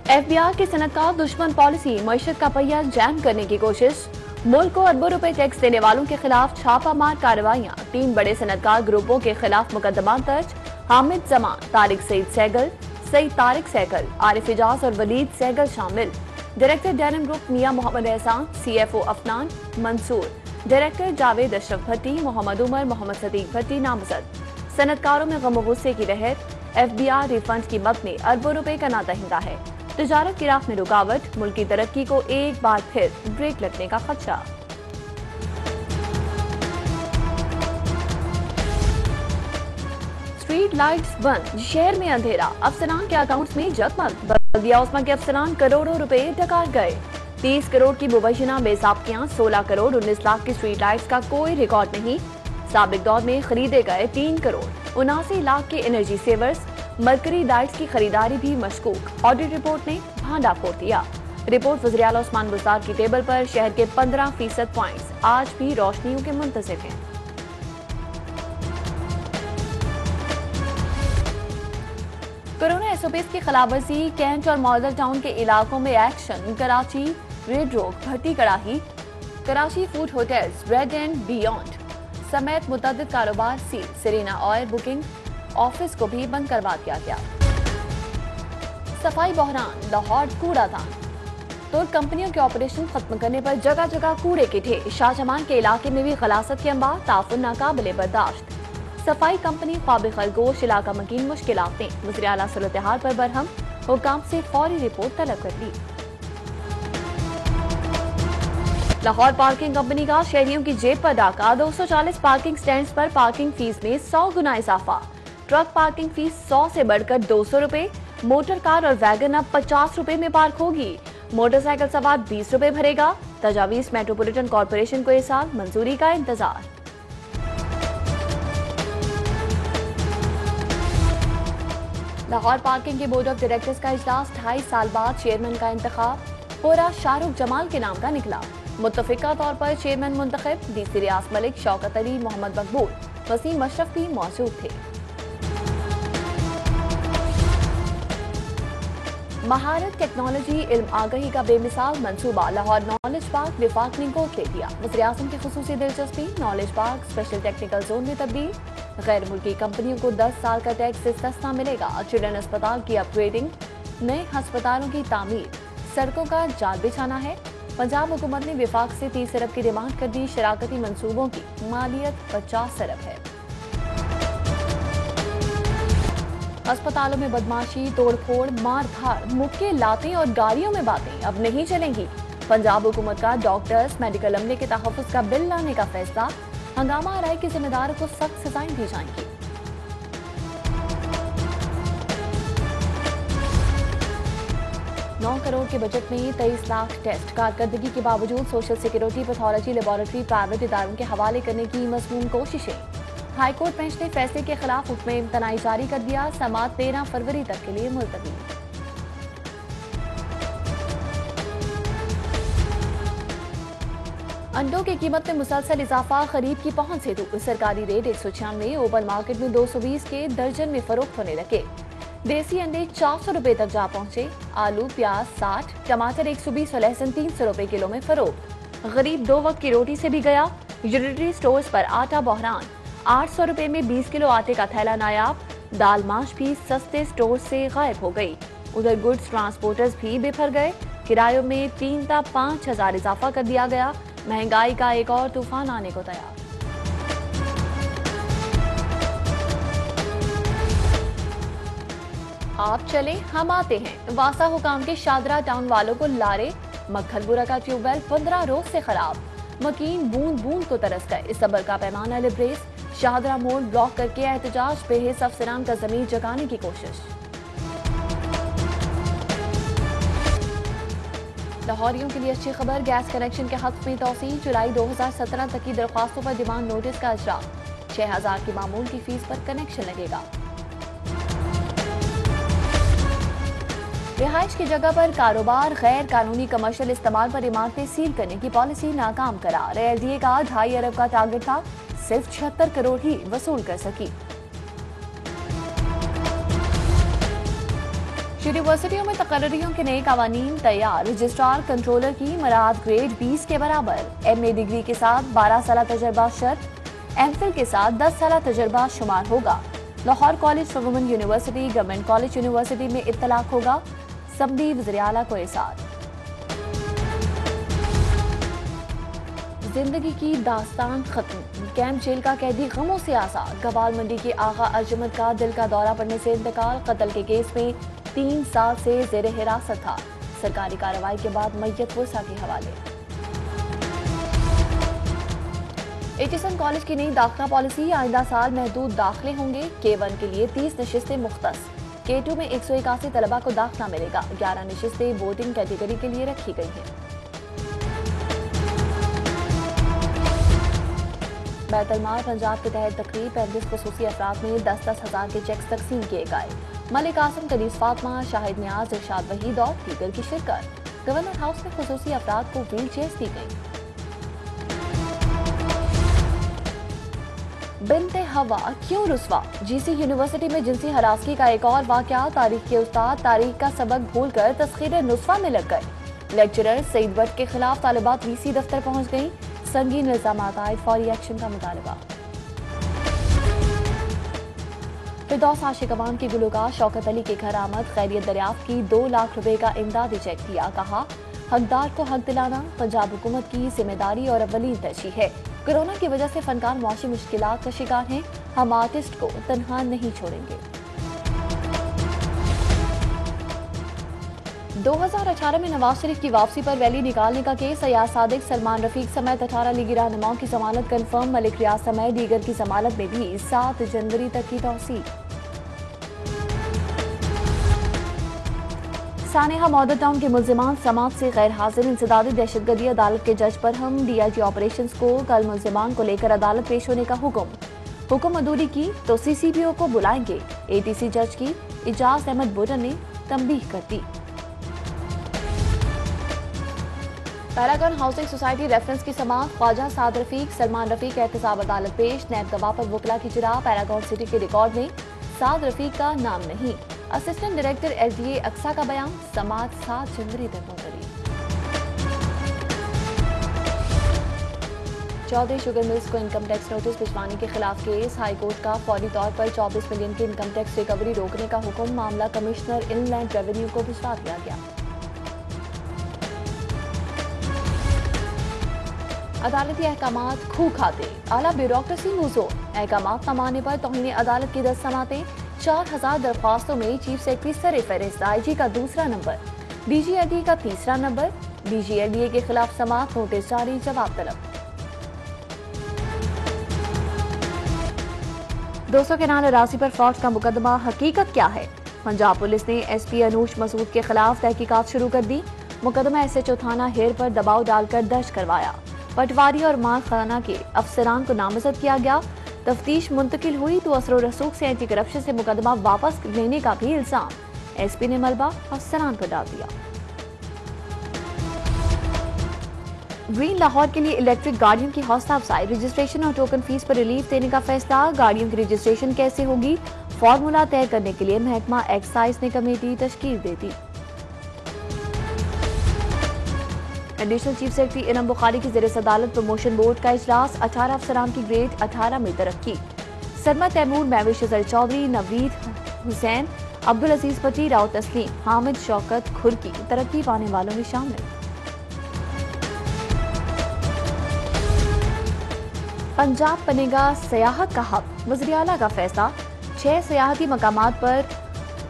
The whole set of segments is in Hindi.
FBI की सनतकार दुश्मन पॉलिसी, मईशत का पहिया जैम करने की कोशिश। मुल्क को अरबों रुपए टैक्स देने वालों के खिलाफ छापामार कार्रवाइयां। 3 बड़े सनतकार ग्रुपों के खिलाफ मुकदमा दर्ज। हामिद जमान, तारिक सईद सहगल, सईद तारिक सहगल, आरिफ इजाज और वलीद सहगल शामिल। डायरेक्टर डैनम ग्रुप मियां मोहम्मद एहसान, CFO अफनान मंसूर, डायरेक्टर जावेद अशरफ भट्टी, मोहम्मद उमर, मोहम्मद सदीक भट्टी नामजद। सनतकारों में गम गुस्से की लहर। FBI रिफंड की मद में अरबों रुपए का नादहिंदा है। तिजारत की राह में रुकावट, मुल्क की तरक्की को एक बार फिर ब्रेक लगने का खदशा। स्ट्रीट लाइट्स बंद, शहर में अंधेरा, अफसरान के अकाउंट्स में जगमग। बल्दिया उस्मा के अफसरान करोड़ों रुपए डकार गए। 30 करोड़ की मुबैना बेसाबकियां, 16 करोड़ 19 लाख की स्ट्रीट लाइट्स का कोई रिकॉर्ड नहीं। साबिक दौर में खरीदे गए 3 करोड़ 79 लाख के एनर्जी सेवर्स। मरकरी लाइट्स की खरीदारी भी मशकूक। ऑडिट रिपोर्ट ने भांडा फोड़ दिया। रिपोर्ट वज़ीर आला उस्मान बुज़दार की टेबल पर। शहर के 15% पॉइंट्स आज भी रोशनियों के मुंतज़िर हैं। कोरोना SOPs की खिलाफवर्जी, कैंट और मॉडल टाउन के इलाकों में एक्शन। कराची रेड रोक, भट्टी कड़ाही, Karachi food hotels, red and beyond समेत मुतअद्दिद कारोबार seal. Serena oil booking office को भी बंद करवा दिया गया। सफाई बहरान, लाहौर कूड़ादान, तुर्क कंपनियों के ऑपरेशन खत्म करने पर जगह जगह कूड़े के ढेर। शाहजमान के इलाके में भी गलासत के अंबार, ताफुन नाकाबिले बर्दाश्त। सफाई कंपनी ख्वाब खरगोश, इलाका मकीन मुश्किलातें। वज़ीर आला सूरत हाल पर बरहम, हुकाम से फौरी रिपोर्ट तलब कर ली। लाहौर पार्किंग कंपनी का शहरियों की जेब पर डाका। 240 पार्किंग स्टैंड पर पार्किंग फीस में 100 गुना इजाफा। ट्रक पार्किंग फीस 100 से बढ़कर 200 रुपए। मोटर कार और वैगन अब 50 रुपए में पार्क होगी। मोटरसाइकिल सवार 20 रुपए भरेगा। तजावीज मेट्रोपॉलिटन कॉर्पोरेशन को इस साल मंजूरी का इंतजार। लाहौर पार्किंग के बोर्ड ऑफ डायरेक्टर्स का इजलास। 2.5 साल बाद चेयरमैन का इंतखाब। पूरा शाहरुख जमाल के नाम का निकला। मुत्तफिका तौर पर चेयरमैन मुंतखब। DC रियाज मलिक, शौकत अली, मोहम्मद मकबूल, वसीम अशरफ भी मौजूद थे। महारत, टेक्नोलॉजी, इल्म आगही का बेमिसाल मंसूबा। लाहौर नॉलेज पार्क विफाक ने गोद ले लिया। वज़ीर आज़म की खुसूसी दिलचस्पी। Knowledge park special technical zone में तब्दील। गैर मुल्की कंपनियों को 10 साल का टैक्स इस्तिस्ना मिलेगा। चिल्ड्रन अस्पताल की अपग्रेडिंग, नए अस्पतालों की तामीर, सड़कों का जाल बिछाना है। पंजाब हुकूमत ने विफाक से 30 अरब की डिमांड कर दी। शराकती मंसूबों की मालियत 50 अरब है। अस्पतालों में बदमाशी, तोड़फोड़, मार धाड़, मुक्के, लातें और गाड़ियों में बातें अब नहीं चलेंगी। पंजाब हुकूमत का डॉक्टर्स, मेडिकल अमले के तहफ़्फ़ुज़ का बिल लाने का फैसला। हंगामा आराई के जिम्मेदारों को सख्त सजाएं दी जाएंगी। $9 करोड़ के बजट में 23 लाख टेस्ट। कारकर्दगी के बावजूद social security pathology laboratory private इदारों के हवाले करने की मज़मून कोशिशें। हाईकोर्ट बेंच ने फैसले के खिलाफ हुक्म इम्तनाई जारी कर दिया। समाअत 13 फरवरी तक के लिए मुलतवी। अंडों की कीमत में मुसलसल इजाफा। खरीद की पहुंच से दूर। सरकारी रेट 196, ओपन मार्केट में 220 के दर्जन में फरोख्त होने लगे। देसी अंडे 400 रुपए तक जा पहुंचे। आलू प्याज 60, टमाटर 120 और लहसुन 300 रुपए किलो में फरोख्त। गरीब 2 वक्त की रोटी से भी गया। यूटिलिटी स्टोर्स पर आटा बहरान। 800 रुपए में 20 किलो आटे का थैला नायाब। दाल माश भी सस्ते स्टोर से गायब हो गई। उधर गुड्स ट्रांसपोर्टर्स भी बिफर गए। किरायों में 3 था 5,000 इजाफा कर दिया गया। महंगाई का एक और तूफान आने को तैयार। आप चले हम आते हैं। वासा हुकाम के शादरा टाउन वालों को लारे। मक्खलपुरा का ट्यूबवेल 15 रोज से खराब। मकीन बूंद बूंद को तरस गए। इस सबर का पैमाना लिब्रेस। शाहदरा मोड़ ब्लॉक करके एहतजाज। बेहिस अफसरान का जमीन जगाने की कोशिश। लाहौरियों के लिए अच्छी खबर। गैस कनेक्शन के हक में तौसी। जुलाई 2017 तक की दरख्वास्तों पर डिमांड नोटिस का इजरा। 6,000 की मामूल की फीस पर कनेक्शन लगेगा। रिहाइश की जगह पर कारोबार। गैर कानूनी कमर्शियल इस्तेमाल पर इमारतें सील करने की पॉलिसी नाकाम करार। LDA का 2.5 अरब का टारगेट था, सिर्फ 76 करोड़ ही वसूल कर सकी। यूनिवर्सिटियों में तकर्रियों के नए कावानीन तैयार। रजिस्ट्रार कंट्रोलर की मराद ग्रेड 20 के बराबर। एमए डिग्री के साथ 12 साल तजर्बा शर्त। एमफिल के साथ 10 साल तजर्बा शुमार होगा। Lahore college for women university government college university में इत्तलाक होगा। सबदी वज़ीर आला को इरशाद। जिंदगी की दास्तान खत्म। कैंप जेल का कैदी गमों से आसार। गवाल मंडी के आगा अर्जुमत का दिल का दौरा पड़ने से इंतकाल। कत्ल के केस में 3 साल से जेर हिरासत था। सरकारी कार्रवाई के बाद मैयत वसा के हवाले। एचएसएन कॉलेज की नई दाखिला पॉलिसी। आइंदा साल महदूद दाखिले होंगे। K1 के लिए 30 नशिस्तें मुख्तस। K2 में 181 तलबा को दाखिला मिलेगा। 11 नशिस्तें वोटिंग कैटेगरी के लिए रखी गई हैं। बैतुल-माल पंजाब के तहत तकरीब 35 खुसूसी अफराद में 10-10 हजार के चेक्स तकसीम किए गए। मलिक आसम, कनीज फातमा, शाहिद नियाज, इरशाद वहीद और दीगर की शिरकत। गवर्नर हाउस में खुसूसी अफराद को व्हील चेयर्स दी गई। बिनते हवा क्यों रुस्वा। जीसी यूनिवर्सिटी में जिनसी हरासगी का एक और वाकया। तारीख के उस्ताद तारीख का सबक भूलकर तस्खीर नुस्वा में लग गए। लेक्चरर सईद भट्ट के खिलाफ तालिबात वीसी दफ्तर पहुंच गई। संगीन इल्जामात आए, फौरी एक्शन का मुतालबा। फिरदौस आशिक अवाम की गुलकार शौकत अली के घर आमद। खैरियत दरियाफ्त की। 2 लाख रुपए का इमदादी चेक दिया। कहा हकदार को हक दिलाना पंजाब हुकूमत की जिम्मेदारी और अव्वलीन तरजीह है। कोरोना की वजह से फनकार मुआशी मुश्किलात का शिकार हैं। हम आर्टिस्ट को तन्हा नहीं छोड़ेंगे। 2018 में नवाज शरीफ की वापसी पर रैली निकालने का केस। अयाज सादिक, सलमान रफीक समेत 18 लीगी रहनुमाओं की जमानत कन्फर्म। मलिक रियाज समेत दीगर की जमानत में भी 7 जनवरी तक की तौसीक। सानेहा मॉडल टाउन के मुल्जिमान समात से गैर हाजिर। इंसदादी दहशतगर्दी अदालत के जज पर हम। DIG ऑपरेशंस को कल मुल्जिमान को लेकर अदालत पेश होने का हुक्म अधूरी की तो CCPO को बुलाएंगे। ATC जज की इजाज अहमद बुरन ने तंबीह कर दी। पैरागन हाउसिंग सोसाइटी रेफरेंस की समाअत। ख्वाजा साद रफीक, सलमान रफीक एहतसाब अदालत पेश। नैब गवाह पर वकला की चिरा। पैरागन सिटी के रिकॉर्ड में साद रफीक का नाम नहीं। असिस्टेंट डायरेक्टर SDA अक्सा का बयान। समाअत 7 जनवरी तक मुलतवी। चौधरी शुगर मिल्स को इनकम टैक्स नोटिस भिजवाने के खिलाफ केस। हाई कोर्ट का फौरी तौर पर 24 मिलियन की इनकम टैक्स रिकवरी रोकने का हुक्म। मामला कमिश्नर इनलैंड रेवेन्यू को भिजवा दिया गया। अदालती अहकामात खू खाते। आला ब्यूरोक्रेसी मुजो। अहकामात न मानने पर तौहीन अदालत की 10 समातें। 4000 दरख्वास्तों में चीफ सेक्रेटरी सर फहरिस्त। IG का दूसरा नंबर, DGLDA का तीसरा नंबर। DGLDA के खिलाफ समाअत नोटिस जारी, जवाब तलब। 200 केनाल अराजी पर फ्रॉड का मुकदमा। हकीकत क्या है। पंजाब पुलिस ने SP अनूश मसूद के खिलाफ तहकीकात शुरू कर दी। मुकदमा SHO थाना हेर पर दबाव डालकर दर्ज करवाया। पटवारी और माल खाना के अफसरान को नामजद किया गया। तफ्तीश मुंतकिल हुई तो असर रसूख से एंटी करप्शन से मुकदमा वापस लेने का भी इल्जाम SP ने मलबा अफसरान पर डाल दिया। ग्रीन लाहौर के लिए इलेक्ट्रिक गाड़ियों की हौसला अफजाई। रजिस्ट्रेशन और टोकन फीस पर रिलीफ देने का फैसला। गाड़ियों की रजिस्ट्रेशन कैसे होगी, फॉर्मूला तय करने के लिए महकमा एक्साइज ने कमेटी तश्कील दे दी। Additional chief secretary Inam Bukhari की ज़ेर सदालत प्रमोशन बोर्ड का इजलास। 18 अफसरान की ग्रेड 18 में तरक्की। सरमा तैमूर, महविश अजहर चौधरी, नवीद हुसैन, अब्दुल अजीज पटी, राव तस्लीम, हामिद शौकत खुरकी तरक्की पाने वालों में शामिल। पंजाब बनेगा सयाहत का हब। वज़ीर आला का फैसला। 6 सयाहती मकामात पर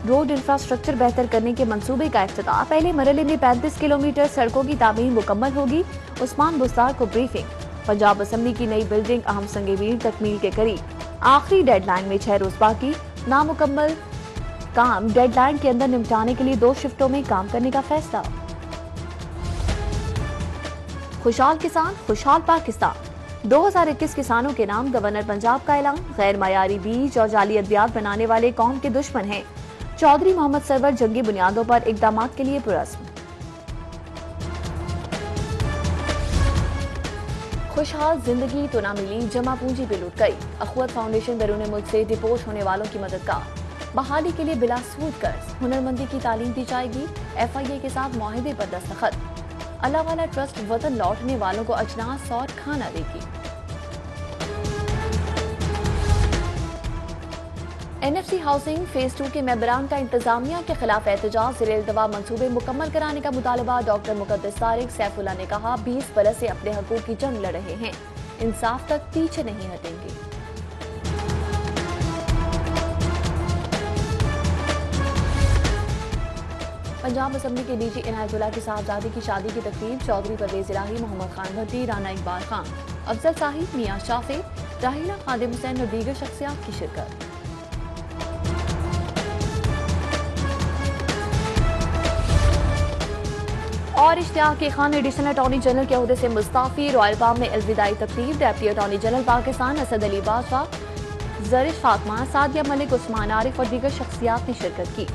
रोड इंफ्रास्ट्रक्चर बेहतर करने के मंसूबे का इफ्तिताह। पहले मरहले में 35 किलोमीटर सड़कों की तामीर मुकम्मल होगी। उस्मान बुस्तार को ब्रीफिंग। पंजाब असम्बली की नई बिल्डिंग अहम संगीवीर तकमील के करीब। आखिरी डेडलाइन में 6 रोज बाकी। नामुकम्मल काम डेडलाइन के अंदर निपटाने के लिए 2 शिफ्टों में काम करने का फैसला। खुशहाल किसान, खुशहाल पाकिस्तान। 2021 किसानों के नाम गवर्नर पंजाब का ऐलान। गैर मयारी बीज और जाली अद्वियात बनाने वाले कौम के दुश्मन हैं। चौधरी मोहम्मद सरवर जंगी बुनियादों पर इकदामात के लिए पुरस्म। खुशहाल जिंदगी तो ना मिली, जमा पूंजी पे लुट गई। अखुवत फाउंडेशन बैरून मुल्क से डिपोर्ट होने वालों की मदद का। बहाली के लिए बिला सूद कर्ज, हुनरमंदी की तालीम दी जाएगी। FIA के साथ मुआहिदे पर दस्तखत। अल्लाह वाला ट्रस्ट वतन लौटने वालों को अजनास और खाना देगी। NFC हाउसिंग फेज 2 के मेंबरान का इंतजामिया के खिलाफ एहतजाज, ज़ेर-ए-इल्तवा मंसूबे मुकम्मल कराने का मुतालबा। डॉक्टर मुकद्दस तारिक सैफुल्ला ने कहा, 20 बरस से अपने हकूक की जंग लड़ रहे हैं, इंसाफ तक पीछे नहीं हटेंगे। पंजाब असम्बली के DG इनायतुल्लाह की साहबजादी की शादी की तकरीब, चौधरी परवेज इलाही, मोहम्मद खान भट्टी, राना इकबाल खान, अफजल साहिब, मियां शाफी, राहीला खादिम हुसैन और दीगर शख्सियात की शिरकत। और Ishtiaq Khan additional attorney general के ओहदे से मुस्ताफी, रॉयल पाम में अलविदाई तकरीब। Deputy attorney general Pakistan Asad Ali Badshah, Zarish Fatima, Sadia Malik, Usman Arif और दीगर शख्सियात ने शिरकत की।